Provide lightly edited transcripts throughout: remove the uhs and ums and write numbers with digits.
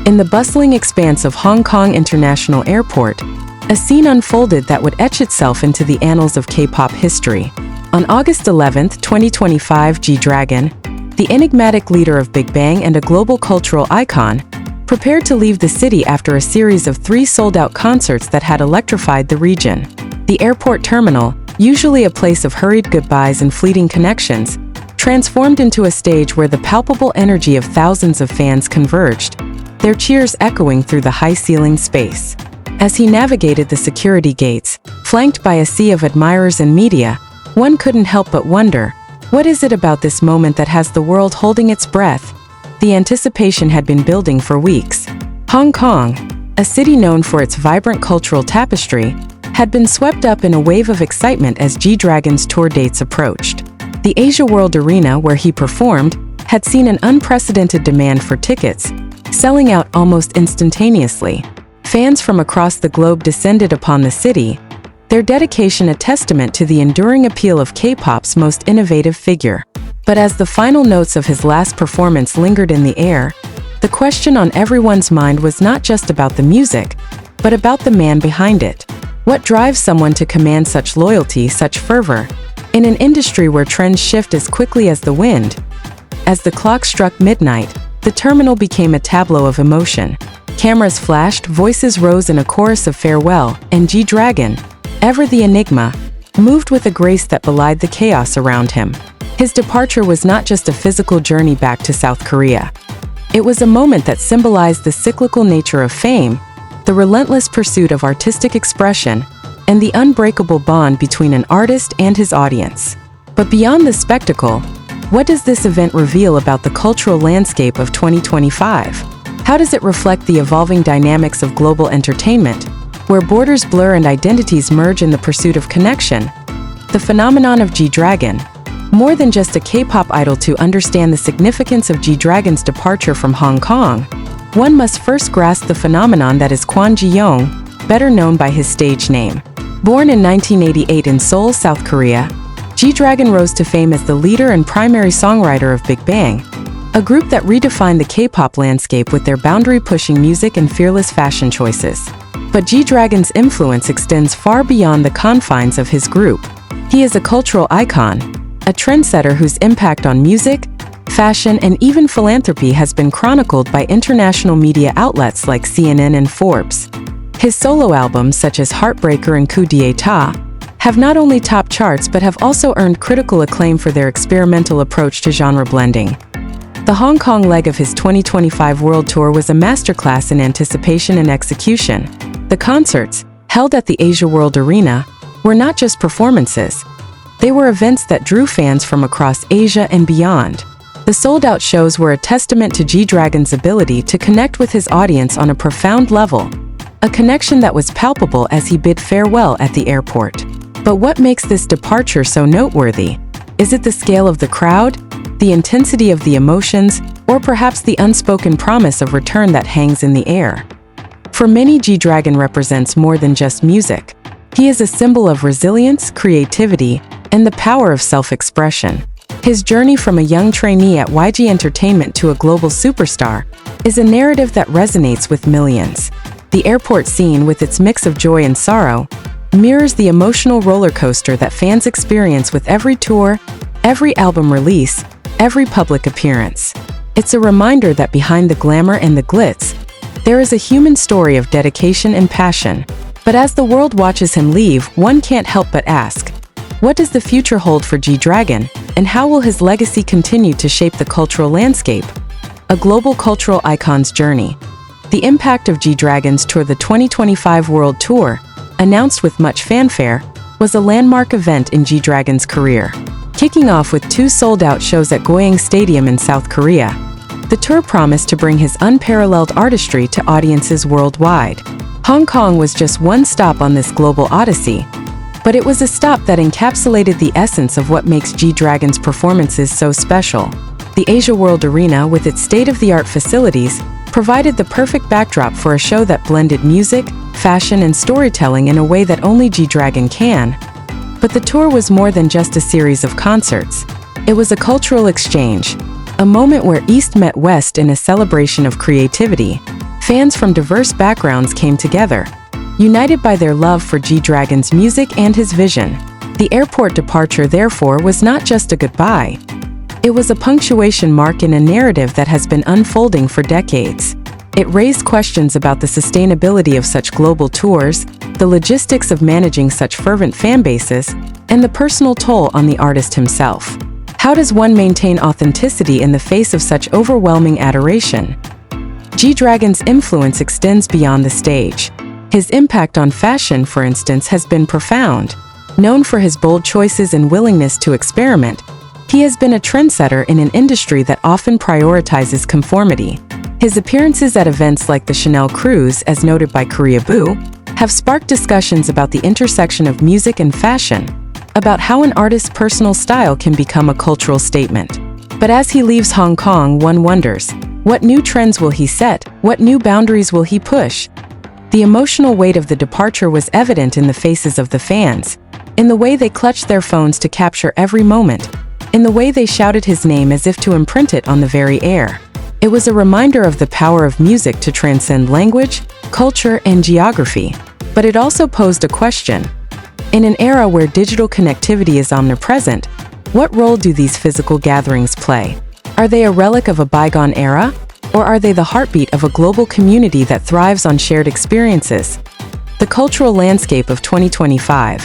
In the bustling expanse of Hong Kong International Airport, a scene unfolded that would etch itself into the annals of K-pop history. On August 11, 2025, GDragon, the enigmatic leader of Big Bang and a global cultural icon, prepared to leave the city after a series of 3 sold-out concerts that had electrified the region. The airport terminal, usually a place of hurried goodbyes and fleeting connections, transformed into a stage where the palpable energy of thousands of fans converged, their cheers echoing through the high-ceiling space. As he navigated the security gates, flanked by a sea of admirers and media, one couldn't help but wonder, what is it about this moment that has the world holding its breath? The anticipation had been building for weeks. Hong Kong, a city known for its vibrant cultural tapestry, had been swept up in a wave of excitement as GDragon's tour dates approached. The Asia World Arena, where he performed, had seen an unprecedented demand for tickets, selling out almost instantaneously. Fans from across the globe descended upon the city, their dedication a testament to the enduring appeal of K-pop's most innovative figure. But as the final notes of his last performance lingered in the air, the question on everyone's mind was not just about the music, but about the man behind it. What drives someone to command such loyalty, such fervor, in an industry where trends shift as quickly as the wind? As the clock struck midnight, the terminal became a tableau of emotion. Cameras flashed, voices rose in a chorus of farewell, and GDragon, ever the enigma, moved with a grace that belied the chaos around him. His departure was not just a physical journey back to South Korea. It was a moment that symbolized the cyclical nature of fame, the relentless pursuit of artistic expression, and the unbreakable bond between an artist and his audience. But beyond the spectacle, what does this event reveal about the cultural landscape of 2025? How does it reflect the evolving dynamics of global entertainment, where borders blur and identities merge in the pursuit of connection? The phenomenon of GDragon. More than just a K-pop idol. To understand the significance of GDragon's departure from Hong Kong, one must first grasp the phenomenon that is Kwon Ji-young, better known by his stage name. Born in 1988 in Seoul, South Korea, GDragon rose to fame as the leader and primary songwriter of Big Bang, a group that redefined the K-pop landscape with their boundary-pushing music and fearless fashion choices. But GDragon's influence extends far beyond the confines of his group. He is a cultural icon, a trendsetter whose impact on music, fashion, and even philanthropy has been chronicled by international media outlets like CNN and Forbes. His solo albums such as Heartbreaker and Coup d'Etat have not only topped charts but have also earned critical acclaim for their experimental approach to genre blending. The Hong Kong leg of his 2025 World Tour was a masterclass in anticipation and execution. The concerts, held at the Asia World Arena, were not just performances. They were events that drew fans from across Asia and beyond. The sold-out shows were a testament to GDragon's ability to connect with his audience on a profound level, a connection that was palpable as he bid farewell at the airport. But what makes this departure so noteworthy? Is it the scale of the crowd, the intensity of the emotions, or perhaps the unspoken promise of return that hangs in the air? For many, GDragon represents more than just music. He is a symbol of resilience, creativity, and the power of self-expression. His journey from a young trainee at YG Entertainment to a global superstar is a narrative that resonates with millions. The airport scene, with its mix of joy and sorrow, mirrors the emotional roller coaster that fans experience with every tour, every album release, every public appearance. It's a reminder that behind the glamour and the glitz, there is a human story of dedication and passion. But as the world watches him leave, one can't help but ask, what does the future hold for GDragon, and how will his legacy continue to shape the cultural landscape? A global cultural icon's journey. The impact of GDragon's tour, the 2025 World Tour, announced with much fanfare, was a landmark event in GDragon's career. Kicking off with 2 sold-out shows at Goyang Stadium in South Korea, the tour promised to bring his unparalleled artistry to audiences worldwide. Hong Kong was just one stop on this global odyssey, but it was a stop that encapsulated the essence of what makes GDragon's performances so special. The Asia World Arena, with its state-of-the-art facilities, provided the perfect backdrop for a show that blended music, fashion, and storytelling in a way that only GDragon can. But the tour was more than just a series of concerts. It was a cultural exchange, a moment where East met West in a celebration of creativity, Fans from diverse backgrounds came together, united by their love for GDragon's music and his vision. The airport departure, therefore, was not just a goodbye. It was a punctuation mark in a narrative that has been unfolding for decades. It raised questions about the sustainability of such global tours, the logistics of managing such fervent fan bases, and the personal toll on the artist himself. How does one maintain authenticity in the face of such overwhelming adoration? GDragon's influence extends beyond the stage. His impact on fashion, for instance, has been profound. Known for his bold choices and willingness to experiment, he has been a trendsetter in an industry that often prioritizes conformity. His appearances at events like the Chanel Cruise, as noted by Korea Boo, have sparked discussions about the intersection of music and fashion, about how an artist's personal style can become a cultural statement. But as he leaves Hong Kong, one wonders, what new trends will he set? What new boundaries will he push? The emotional weight of the departure was evident in the faces of the fans, in the way they clutched their phones to capture every moment, in the way they shouted his name as if to imprint it on the very air. It was a reminder of the power of music to transcend language, culture, and geography. But it also posed a question. In an era where digital connectivity is omnipresent, what role do these physical gatherings play? Are they a relic of a bygone era? Or are they the heartbeat of a global community that thrives on shared experiences? The cultural landscape of 2025.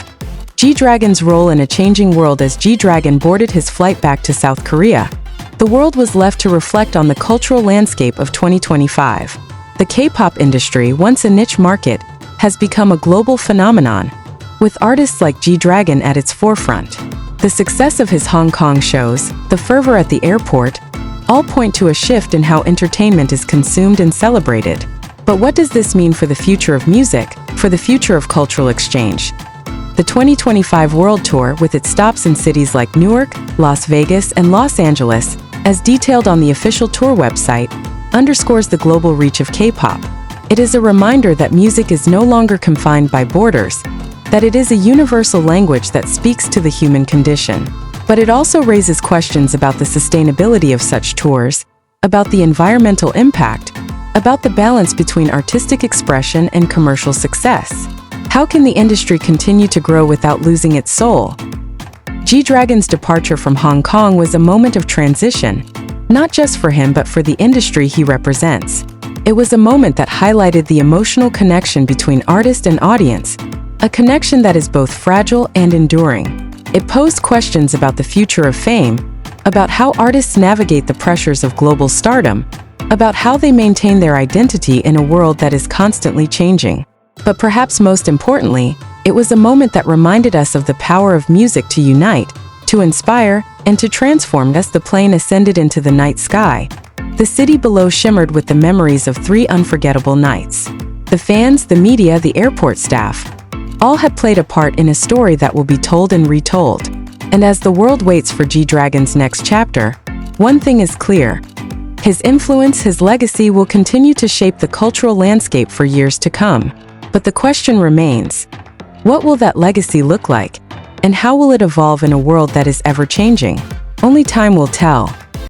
GDragon's role in a changing world. As GDragon boarded his flight back to South Korea, the world was left to reflect on the cultural landscape of 2025. The K-pop industry, once a niche market, has become a global phenomenon, with artists like GDragon at its forefront. The success of his Hong Kong shows, the fervor at the airport, all point to a shift in how entertainment is consumed and celebrated. But what does this mean for the future of music, for the future of cultural exchange? The 2025 World Tour, with its stops in cities like Newark, Las Vegas, and Los Angeles, as detailed on the official tour website, underscores the global reach of K-pop. It is a reminder that music is no longer confined by borders, that it is a universal language that speaks to the human condition. But it also raises questions about the sustainability of such tours, about the environmental impact, about the balance between artistic expression and commercial success. How can the industry continue to grow without losing its soul? GDragon's departure from Hong Kong was a moment of transition, not just for him but for the industry he represents. It was a moment that highlighted the emotional connection between artist and audience, a connection that is both fragile and enduring. It posed questions about the future of fame, about how artists navigate the pressures of global stardom, about how they maintain their identity in a world that is constantly changing. But perhaps most importantly, it was a moment that reminded us of the power of music to unite, to inspire, and to transform. As the plane ascended into the night sky, the city below shimmered with the memories of 3 unforgettable nights. The fans, the media, the airport staff, all had played a part in a story that will be told and retold. And as the world waits for GDragon's next chapter, one thing is clear. His influence, his legacy will continue to shape the cultural landscape for years to come. But the question remains, what will that legacy look like? And how will it evolve in a world that is ever changing? Only time will tell.